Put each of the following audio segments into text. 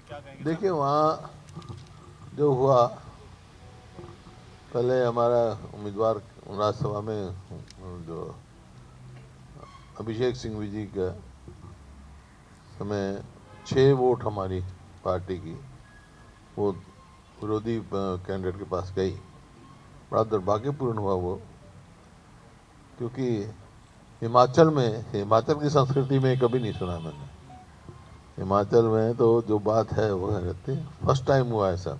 क्या कहेंगे? देखिए वहाँ जो हुआ, पहले हमारा उम्मीदवार राज्यसभा में जो अभिषेक सिंघवी जी का समय 6 वोट हमारी पार्टी की वो विरोधी कैंडिडेट के पास गई। बड़ा दुर्भाग्यपूर्ण हुआ वो, क्योंकि हिमाचल की संस्कृति में कभी नहीं सुना मैंने। हिमाचल में तो जो बात है वो कहते हैं फर्स्ट टाइम हुआ ऐसा।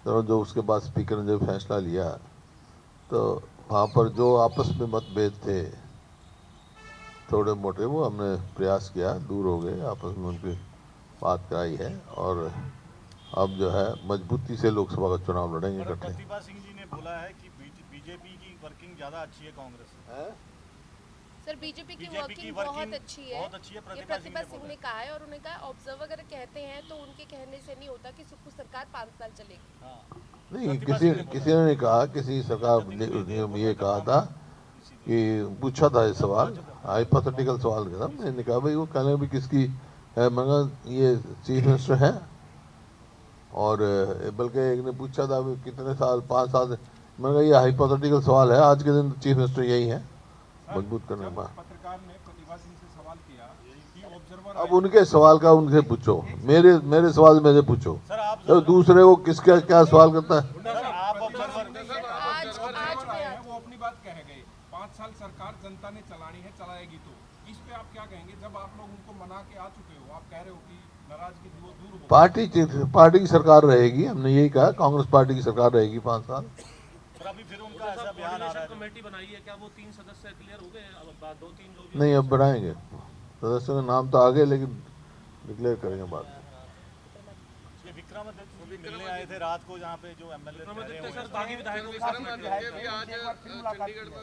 तो जो उसके बाद स्पीकर ने जो फैसला लिया, तो वहाँ पर जो आपस में मतभेद थे थोड़े मोटे, वो हमने प्रयास किया, दूर हो गए, आपस में उनकी बात कराई है, और अब जो है मजबूती से लोकसभा का चुनाव लड़ेंगे इकट्ठे। प्रतिभा सिंह जी ने बोला है कि बीजेपी की वर्किंग ज़्यादा अच्छी है कांग्रेस से। सर बीजेपी की बीजेपी की वर्किंग वर्किंग बहुत अच्छी है, बहुत अच्छी है, ये प्रतिभा प्रतिभा सिंह सिंह ने ने कहा है। और उन्होंने कहा ऑब्जर्वर अगर कहते हैं तो उनके कहने से नहीं होता कि सुक्खू सरकार 5 साल चलेगी। बोला। हाँ, नहीं, प्रतिभा किसी सिंह ने बोला किसी ने नहीं कहा, किसी सरकार ने ये कहा था कि पूछा था ये सवाल, हाइपोथेटिकल सवाल था। मैंने कहा भाई वो कहने भी किसकी है, मगर ये चीफ मिनिस्टर है, और बल्कि एक ने पूछा था भी कितने साल, 5 साल। मैंने कहा ये हाइपोथेटिकल सवाल है, आज के दिन चीफ मिनिस्टर यही है मजबूत करने के बाद। पत्रकार ने प्रतिभा सिंह से सवाल किया कि ऑब्जर्वर अब उनके सवाल का उनसे पूछो, मेरे सवाल मेरे पूछो। सर आप तो दूसरे को किसका क्या सवाल करता है। सर आप ऑब्जर्वर आज आए हैं, वो अपनी बात कह गए। 5 साल सरकार जनता ने चलानी है, चलाएगी। तो इस पे आप क्या कहेंगे? जब आप लोग उनको मना के आ चुके हो, आप कह रहे हो कि नाराजगी दूर हो। पार्टी की सरकार रहेगी, हमने यही कहा, कांग्रेस पार्टी की सरकार रहेगी 5 साल। सर अभी फिर उनका ऐसा बयान आ रहा है। कमेटी बनाई है, क्या वो 3 सदस्य क्लियर हो गए? अब 2-3 जो भी नहीं, अब बढ़ाएंगे सदस्यों के नाम तो आ गए, लेकिन डिक्लेयर करेंगे बाद में। ये विक्रमादित्य भी मिलने आए थे रात को, जहाँ पे जो एमएलए सर बागी विधायकों के साथ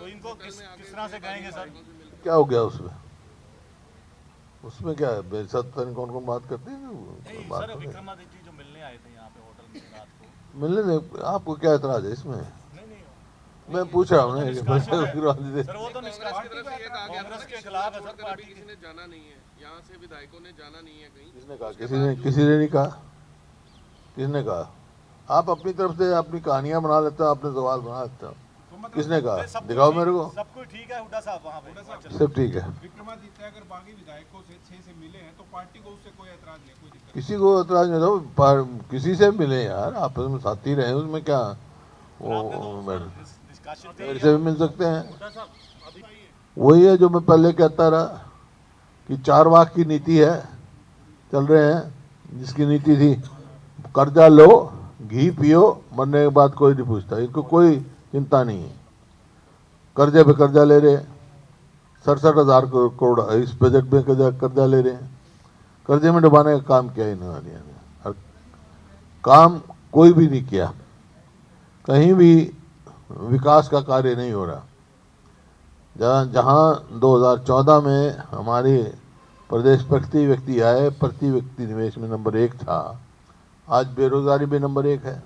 तो इनको किस तरह से कहेंगे सर? क्या हो गया उसमें क्या है, मेरे साथ पता नहीं कौन कौन बात करते हैं। नहीं बात सर, करें। विक्रमादित्य जो मिलने आए थे यहाँ पे होटल में रात को। मिलने दे, आपको क्या एतराज है इसमें? नहीं नहीं मैं पूछ रहा हूँ ना, निष्कासित है। विरोधी सर वो तो निष्कासित कांग्रेस के खिलाफ है सर पार्टी किसी ने जाना नहीं है, यहाँ से विधायकों ने जाना नहीं है कहीं। किसने कहा? किसी ने नहीं कहा। किसने कहा? आप अपनी तरफ से अपनी कहानियां बना लेते हो, अपने सवाल बना लेते हो। किसने कहा? दिखाओ मेरे को। सब कुछ ठीक है हुड्डा साहब, वहाँ पे सब ठीक है। विक्रमादित्य अगर बागी विधायकों से 6 से मिले हैं तो पार्टी को उससे कोई ऐतराज नहीं, कोई दिक्कत किसी को एतराज नहीं हो, किसी से मिले यार, आपस में साथी रहे, उसमें क्या। वो मेरे से भी मिल सकते हैं। वही है जो मैं पहले कहता रहा कि 4 वाक की नीति है, चल रहे हैं, जिसकी नीति थी कर्जा लो, घी पियो, मरने के बाद कोई नहीं पूछता, इनको कोई चिंता नहीं है। कर्जे पे कर्जा ले रहे, 67,000 करोड़ इस बजट में कर्जा ले रहे हैं। कर्जे में डुबाने का काम किया इन्होंने, काम कोई भी नहीं किया, कहीं भी विकास का कार्य नहीं हो रहा। जहां 2014 में हमारे प्रदेश प्रति व्यक्ति आय, प्रति व्यक्ति निवेश में नंबर 1 था, आज बेरोजगारी में नंबर 1 है।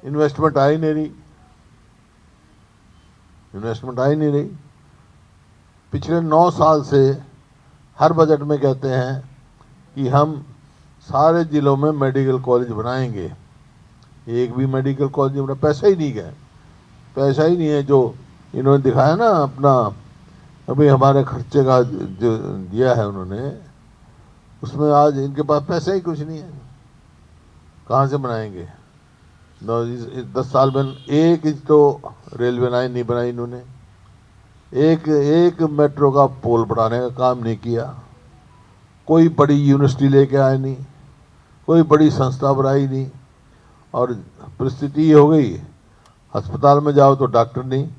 इन्वेस्टमेंट आ ही नहीं रही, पिछले 9 साल से हर बजट में कहते हैं कि हम सारे जिलों में मेडिकल कॉलेज बनाएंगे। एक भी मेडिकल कॉलेज में पैसा ही नहीं गया, पैसा ही नहीं है। जो इन्होंने दिखाया ना अपना, अभी हमारे खर्चे का जो दिया है उन्होंने, उसमें आज इनके पास पैसा ही कुछ नहीं है, कहाँ से बनाएंगे? 10 साल में एक इंच तो रेलवे लाइन नहीं बनाई इन्होंने, एक मेट्रो का पोल बढ़ाने का काम नहीं किया, कोई बड़ी यूनिवर्सिटी लेके आए नहीं, कोई बड़ी संस्था बनाई नहीं। और परिस्थिति ये हो गई, अस्पताल में जाओ तो डॉक्टर नहीं,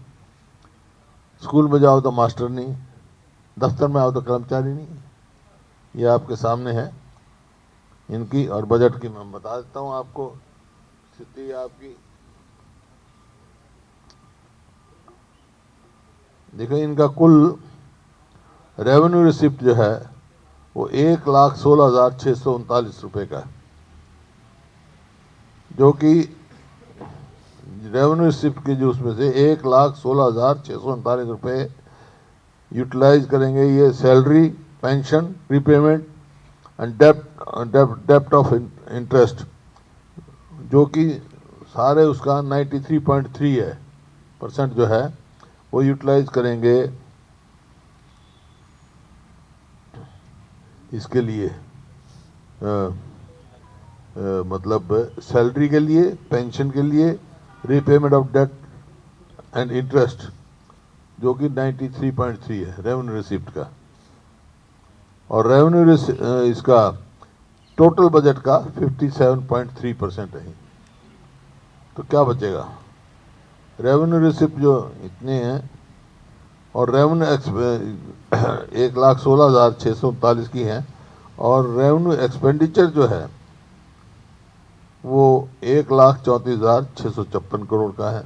स्कूल में जाओ तो मास्टर नहीं, दफ्तर में आओ तो कर्मचारी नहीं। ये आपके सामने है इनकी, और बजट की मैं बता देता हूँ आपको स्थिति आपकी। देखो, इनका कुल रेवेन्यू रिसिप्ट जो है वो 1,16,639 रुपये का है, जो कि रेवेन्यू रिसिप्ट के जो उसमें से 1,16,639 रुपये यूटिलाइज करेंगे ये सैलरी, पेंशन, प्रीपेमेंट एंड डेप्ट ऑफ इंटरेस्ट, जो कि सारे उसका 93.3 है % जो है वो यूटिलाइज करेंगे इसके लिए मतलब सैलरी के लिए, पेंशन के लिए, repayment of debt and interest, जो कि 93.3 है रेवेन्यू रिसिप्ट का। और रेवेन्यू इसका टोटल बजट का 57.3% है। तो क्या बचेगा? रेवेन्यू रिसिप्ट जो इतने हैं और रेवेन्यू 1,16,639 की है, और रेवेन्यू एक्सपेंडिचर जो है वो 1,34,656 करोड़ का है।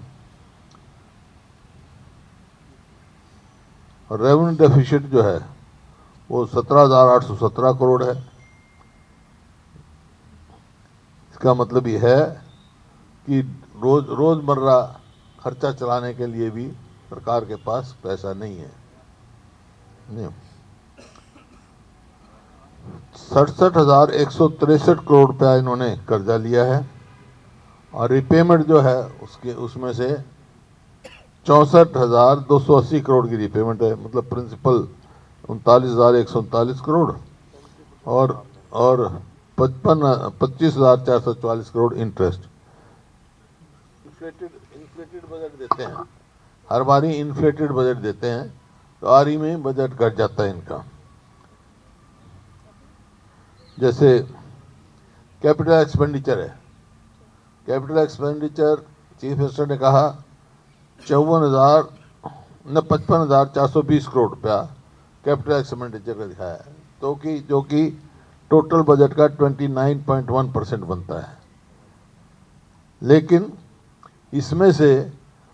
और रेवेन्यू डेफिसिट जो है वो 17,817 करोड़ है। इसका मतलब ये है कि रोजमर्रा खर्चा चलाने के लिए भी सरकार के पास पैसा नहीं है। 67,163 करोड़ रुपया इन्होंने कर्जा लिया है, और रिपेमेंट जो है उसमें से 64,280 करोड़ की रिपेमेंट है। मतलब प्रिंसिपल 39,139 करोड़ और 25,440 करोड़ इंटरेस्ट। इन्फ्लेटेड बजट देते हैं, हर बारी इन्फ्लेटेड बजट देते हैं, तो आर में बजट घट जाता है इनका। जैसे कैपिटल एक्सपेंडिचर है, कैपिटल एक्सपेंडिचर चीफ मिनिस्टर ने कहा 55,420 करोड़ रुपया कैपिटल एक्सपेंडिचर का दिखाया है, तो कि जो कि टोटल बजट का 29.1% बनता है। लेकिन इसमें से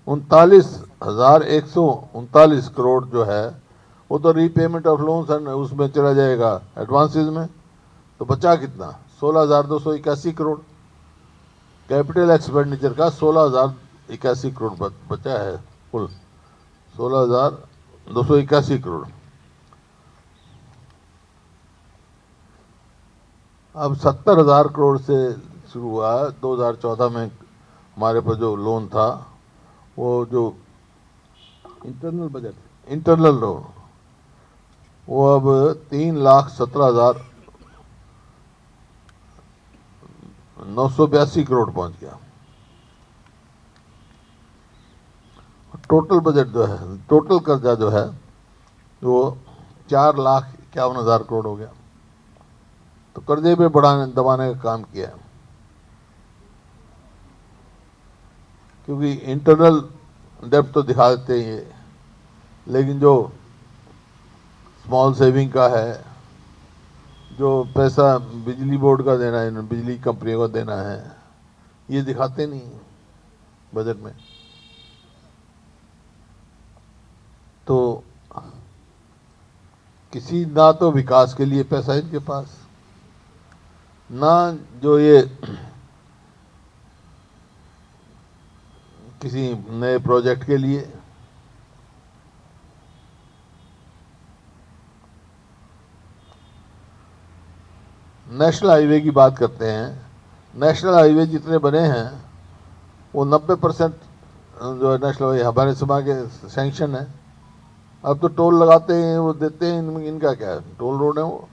39,139 करोड़ जो है वो तो रीपेमेंट ऑफ लोन्स उसमें चला जाएगा, एडवांसेस में। तो बचा कितना? 16,281 करोड़। कैपिटल एक्सपेंडिचर का 16,081 करोड़ बचा है, कुल 16,281 करोड़। अब 70,000 करोड़ से शुरू हुआ। 2014 में हमारे पास जो लोन था, वो जो इंटरनल बजट, इंटरनल लोन, वो अब 3,17,982 करोड़ पहुंच गया। टोटल बजट जो है, टोटल कर्जा जो है वो 4,51,000 करोड़ हो गया। तो कर्जे पे बढ़ाने दबाने का काम किया है, क्योंकि इंटरनल डेप्ट तो दिखा देते हैं ये, लेकिन जो स्मॉल सेविंग का है, जो पैसा बिजली बोर्ड का देना है, बिजली कंपनियों को देना है, ये दिखाते नहीं बजट में। तो किसी ना तो विकास के लिए पैसा है इनके पास, ना जो ये किसी नए प्रोजेक्ट के लिए। नेशनल हाईवे की बात करते हैं। नेशनल हाईवे जितने बने हैं वो 90% जो है नेशनल हाईवे हमारे सभा के सैंक्शन है। अब तो टोल लगाते हैं, वो देते हैं, इनका क्या है, टोल रोड है वो।